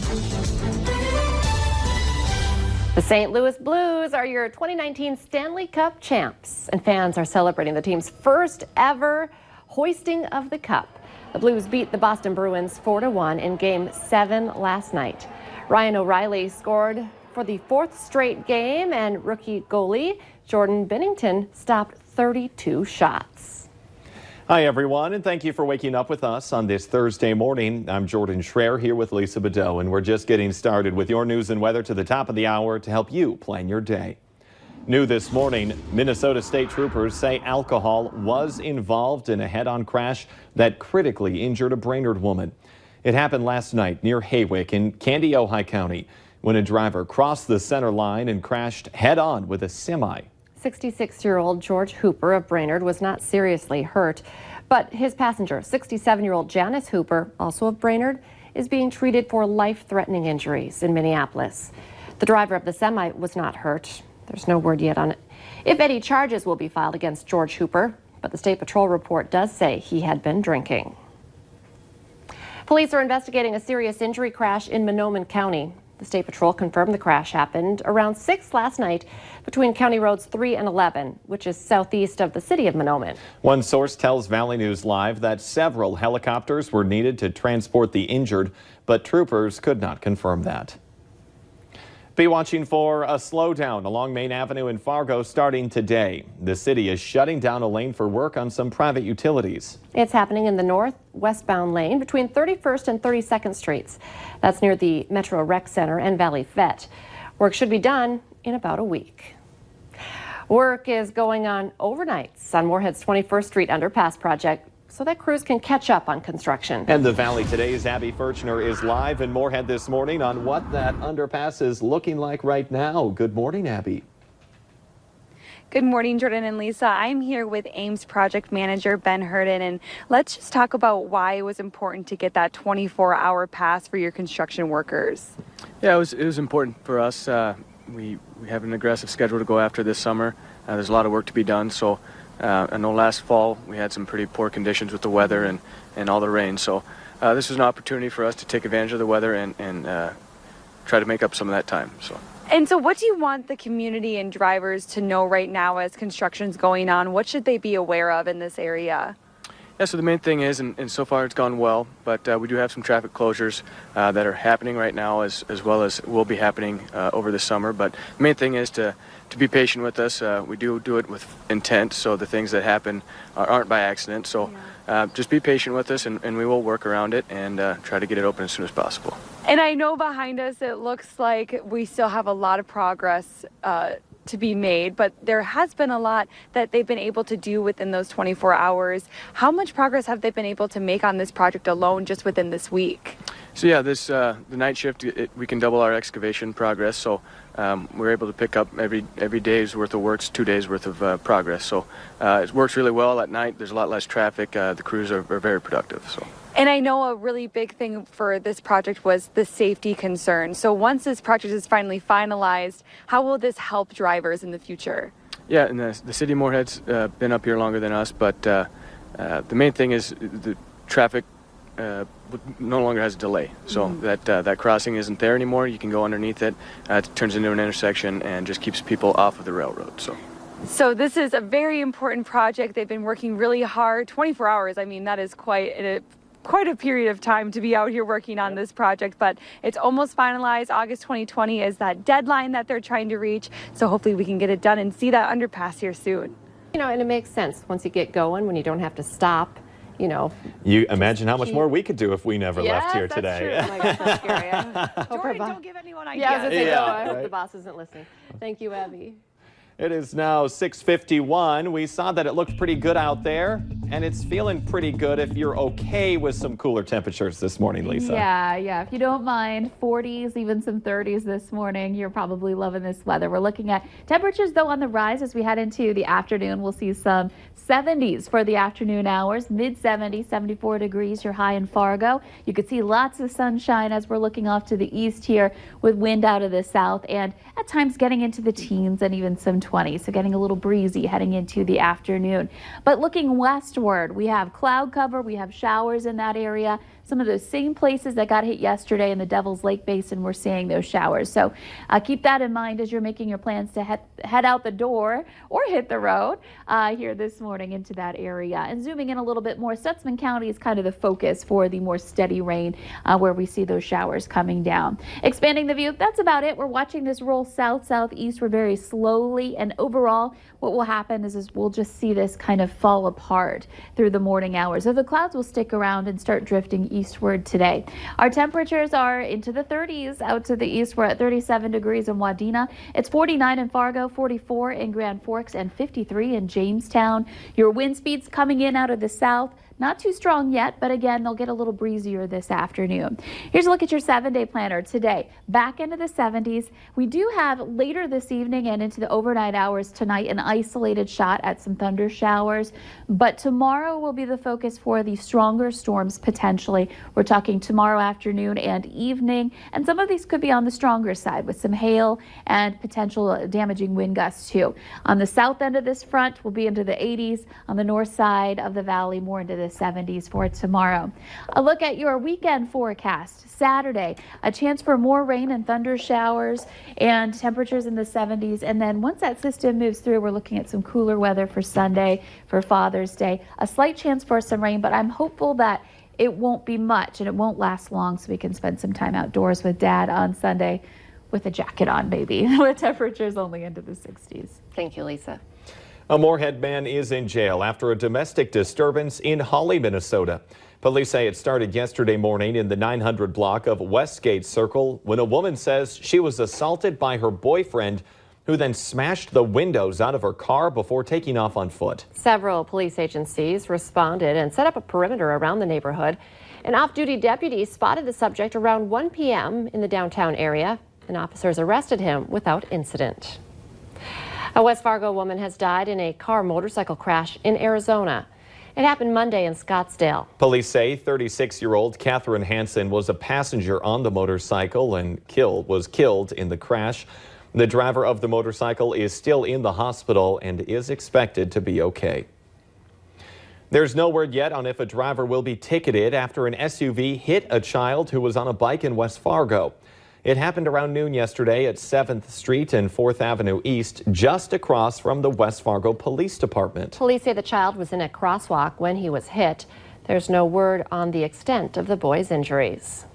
The St. Louis Blues are your 2019 Stanley Cup champs, and fans are celebrating the team's first ever hoisting of the cup. The Blues beat the Boston Bruins 4-1 in Game 7 last night. Ryan O'Reilly scored for the fourth straight game, and rookie goalie Jordan Binnington stopped 32 shots. Hi, everyone, and thank you for waking up with us on this Thursday morning. I'm Jordan Schreier here with Lisa Bedeau, and we're just getting started with your news and weather to the top of the hour to help you plan your day. New this morning, Minnesota State troopers say alcohol was involved in a head-on crash that critically injured a Brainerd woman. It happened last night near Haywick in Candy, Ojai County, when a driver crossed the center line and crashed head-on with a semi. 66-year-old George Hooper of Brainerd was not seriously hurt, but his passenger, 67-year-old Janice Hooper, also of Brainerd, is being treated for life-threatening injuries in Minneapolis. The driver of the semi was not hurt. There's no word yet on it if any charges will be filed against George Hooper, but the State Patrol report does say he had been drinking. Police are investigating a serious injury crash in Monoman County. The State Patrol confirmed the crash happened around 6 last night between County Roads 3 and 11, which is southeast of the city of Monoman. One source tells Valley News Live that several helicopters were needed to transport the injured, but troopers could not confirm that. Be watching for a slowdown along Main Avenue in Fargo starting today. The city is shutting down a lane for work on some private utilities. It's happening in the north-westbound lane between 31st and 32nd Streets. That's near the Metro Rec Center and Valley Vet. Work should be done in about a week. Work is going on overnights on Moorhead's 21st Street underpass project, so that crews can catch up on construction. And the Valley Today's Abby Furchner is live in Moorhead this morning on what that underpass is looking like right now. Good morning, Abby. Good morning, Jordan and Lisa. I'm here with Ames project manager Ben Headon, and let's just talk about why it was important to get that 24-hour pass for your construction workers. Yeah, it was important for us. We have an aggressive schedule to go after this summer. There's a lot of work to be done, so I know last fall we had some pretty poor conditions with the weather and all the rain, so this was an opportunity for us to take advantage of the weather and try to make up some of that time. And so what do you want the community and drivers to know right now as construction's going on? What should they be aware of in this area? Yeah, so the main thing is, and so far it's gone well, but we do have some traffic closures that are happening right now as well as will be happening over the summer. But the main thing is to be patient with us. We do it with intent, so the things that happen aren't by accident. So just be patient with us, and we will work around it and try to get it open as soon as possible. And I know behind us it looks like we still have a lot of progress to be made, but there has been a lot that they've been able to do within those 24 hours. How much progress have they been able to make on this project alone just within this week? So yeah, the night shift, we can double our excavation progress. So we're able to pick up every day's worth of work, 2 days worth of progress. So it works really well at night. There's a lot less traffic. The crews are very productive. So. And I know a really big thing for this project was the safety concern. So once this project is finally finalized, how will this help drivers in the future? Yeah, and the city of Moorhead's been up here longer than us, but the main thing is the traffic no longer has a delay. So that crossing isn't there anymore. You can go underneath it. It turns into an intersection and just keeps people off of the railroad. So this is a very important project. They've been working really hard. 24 hours, I mean, that is quite a period of time to be out here working on this project, but it's almost finalized. August 2020 is that deadline that they're trying to reach, so hopefully we can get it done and see that underpass here soon. You know, and it makes sense once you get going, when you don't have to stop, you know. You imagine how much more we could do if we never left here today. Yes, that's true. Oh my gosh, that's scary. Jordan, don't give anyone ideas. Yeah, I was gonna say, I hope right? the boss isn't listening. Thank you, Abby. It is now 6:51. We saw that it looked pretty good out there, and it's feeling pretty good if you're okay with some cooler temperatures this morning, Lisa. Yeah. If you don't mind, 40s, even some 30s this morning. You're probably loving this weather. We're looking at temperatures, though, on the rise as we head into the afternoon. We'll see some 70s for the afternoon hours, mid-70s, 74 degrees, your high in Fargo. You could see lots of sunshine as we're looking off to the east here with wind out of the south and at times getting into the teens and even some 20s, so getting a little breezy heading into the afternoon. But looking westward, we have cloud cover, we have showers in that area, some of those same places that got hit yesterday in the Devil's Lake Basin. We're seeing those showers. So keep that in mind as you're making your plans to head out the door or hit the road here this morning into that area. And zooming in a little bit more, Stutsman County is kind of the focus for the more steady rain where we see those showers coming down. Expanding the view, that's about it. We're watching this roll south-southeast. We're very slowly, and overall what will happen is we'll just see this kind of fall apart through the morning hours. So the clouds will stick around and start drifting eastward today. Our temperatures are into the 30s out to the east. We're at 37 degrees in Wadena. It's 49 in Fargo, 44 in Grand Forks, and 53 in Jamestown. Your wind speeds coming in out of the south. Not too strong yet, but again, they'll get a little breezier this afternoon. Here's a look at your 7-day planner today. Back into the 70s. We do have later this evening and into the overnight hours tonight an isolated shot at some thunder showers, but tomorrow will be the focus for the stronger storms potentially. We're talking tomorrow afternoon and evening, and some of these could be on the stronger side with some hail and potential damaging wind gusts too. On the south end of this front, we'll be into the 80s. On the north side of the valley, more into the 70s for tomorrow. A look at your weekend forecast. Saturday, a chance for more rain and thunder showers and temperatures in the 70s. And then once that system moves through, we're looking at some cooler weather for Sunday, for Father's Day. A slight chance for some rain, but I'm hopeful that it won't be much and it won't last long so we can spend some time outdoors with Dad on Sunday with a jacket on, maybe, with temperatures only into the 60s. Thank you, Lisa. A Moorhead man is in jail after a domestic disturbance in Holly, Minnesota. Police say it started yesterday morning in the 900 block of Westgate Circle when a woman says she was assaulted by her boyfriend, who then smashed the windows out of her car before taking off on foot. Several police agencies responded and set up a perimeter around the neighborhood. An off-duty deputy spotted the subject around 1 p.m. in the downtown area, and officers arrested him without incident. A West Fargo woman has died in a car-motorcycle crash in Arizona. It happened Monday in Scottsdale. Police say 36-year-old Catherine Hansen was a passenger on the motorcycle and was killed in the crash. The driver of the motorcycle is still in the hospital and is expected to be okay. There's no word yet on if a driver will be ticketed after an SUV hit a child who was on a bike in West Fargo. It happened around noon yesterday at 7th Street and 4th Avenue East, just across from the West Fargo Police Department. Police say the child was in a crosswalk when he was hit. There's no word on the extent of the boy's injuries.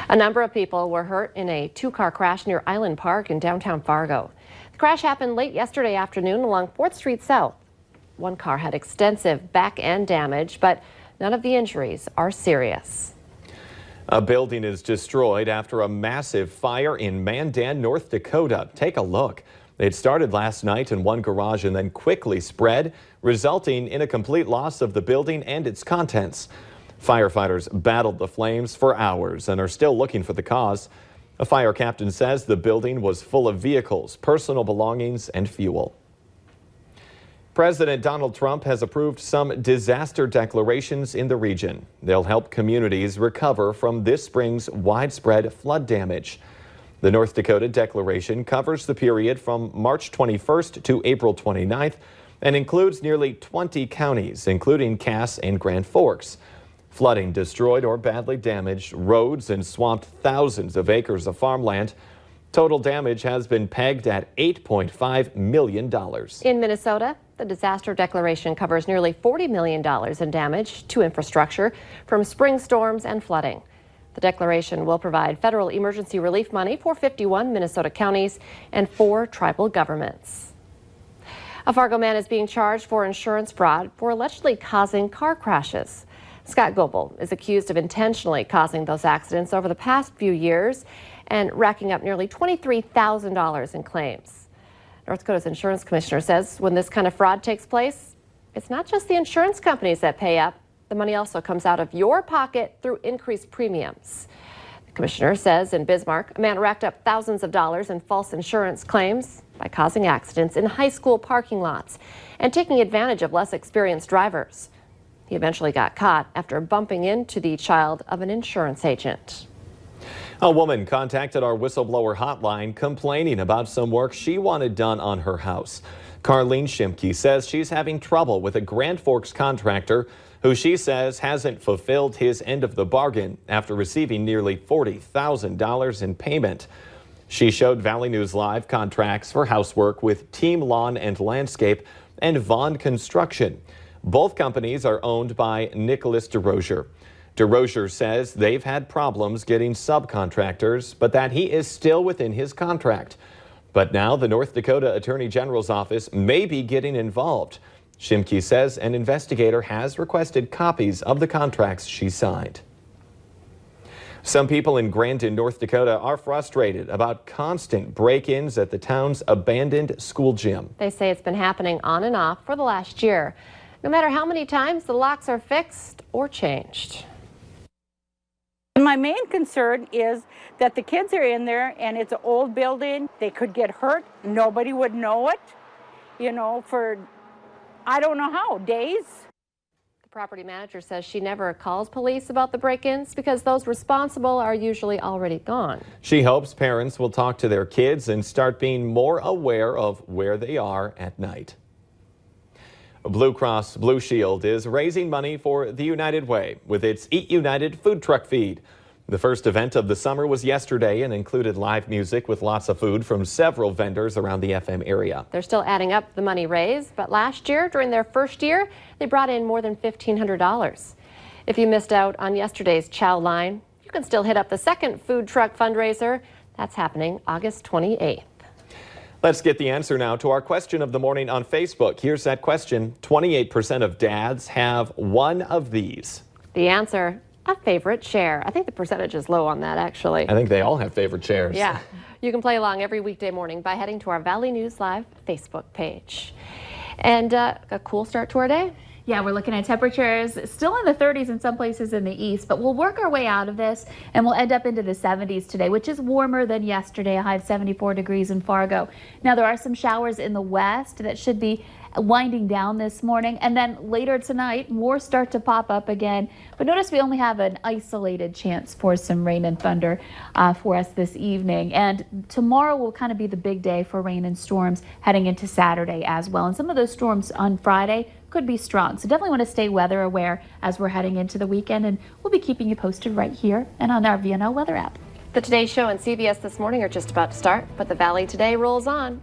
A number of people were hurt in a two-car crash near Island Park in downtown Fargo. The crash happened late yesterday afternoon along 4th Street South. One car had extensive back-end damage, but none of the injuries are serious. A building is destroyed after a massive fire in Mandan, North Dakota. Take a look. It started last night in one garage and then quickly spread, resulting in a complete loss of the building and its contents. Firefighters battled the flames for hours and are still looking for the cause. A fire captain says the building was full of vehicles, personal belongings, and fuel. President Donald Trump has approved some disaster declarations in the region. They'll help communities recover from this spring's widespread flood damage. The North Dakota declaration covers the period from March 21st to April 29th and includes nearly 20 counties, including Cass and Grand Forks. Flooding destroyed or badly damaged roads and swamped thousands of acres of farmland. Total damage has been pegged at $8.5 million. In Minnesota, the disaster declaration covers nearly $40 million in damage to infrastructure from spring storms and flooding. The declaration will provide federal emergency relief money for 51 Minnesota counties and 4 tribal governments. A Fargo man is being charged for insurance fraud for allegedly causing car crashes. Scott Goebel is accused of intentionally causing those accidents over the past few years and racking up nearly $23,000 in claims. North Dakota's insurance commissioner says when this kind of fraud takes place, it's not just the insurance companies that pay up. The money also comes out of your pocket through increased premiums. The commissioner says in Bismarck, a man racked up thousands of dollars in false insurance claims by causing accidents in high school parking lots and taking advantage of less experienced drivers. He eventually got caught after bumping into the child of an insurance agent. A woman contacted our whistleblower hotline complaining about some work she wanted done on her house. Carlene Shimke says she's having trouble with a Grand Forks contractor who she says hasn't fulfilled his end of the bargain after receiving nearly $40,000 in payment. She showed Valley News Live contracts for housework with Team Lawn and Landscape and Vaughn Construction. Both companies are owned by Nicholas DeRozier. DeRozier says they've had problems getting subcontractors, but that he is still within his contract. But now the North Dakota Attorney General's office may be getting involved. Shimke says an investigator has requested copies of the contracts she signed. Some people in Grandin, North Dakota are frustrated about constant break-ins at the town's abandoned school gym. They say it's been happening on and off for the last year, no matter how many times the locks are fixed or changed. My main concern is that the kids are in there and it's an old building. They could get hurt. Nobody would know it, for I don't know how, days. The property manager says she never calls police about the break-ins because those responsible are usually already gone. She hopes parents will talk to their kids and start being more aware of where they are at night. Blue Cross Blue Shield is raising money for the United Way with its Eat United food truck feed. The first event of the summer was yesterday and included live music with lots of food from several vendors around the FM area. They're still adding up the money raised, but last year, during their first year, they brought in more than $1,500. If you missed out on yesterday's chow line, you can still hit up the second food truck fundraiser. That's happening August 28th. Let's get the answer now to our question of the morning on Facebook. Here's that question. 28% of dads have one of these. The answer, a favorite chair. I think the percentage is low on that, actually. I think they all have favorite chairs. Yeah. You can play along every weekday morning by heading to our Valley News Live Facebook page. And a cool start to our day. Yeah, we're looking at temperatures still in the 30s in some places in the east, but we'll work our way out of this and we'll end up into the 70s today, which is warmer than yesterday, a high of 74 degrees in Fargo. Now, there are some showers in the west that should be winding down this morning, and then later tonight more start to pop up again. But notice we only have an isolated chance for some rain and thunder for us this evening, and tomorrow will kind of be the big day for rain and storms heading into Saturday as well. And some of those storms on Friday could be strong, so definitely want to stay weather aware as we're heading into the weekend, and we'll be keeping you posted right here and on our VNL weather app. The Today Show and CBS This Morning are just about to start, but the Valley Today rolls on.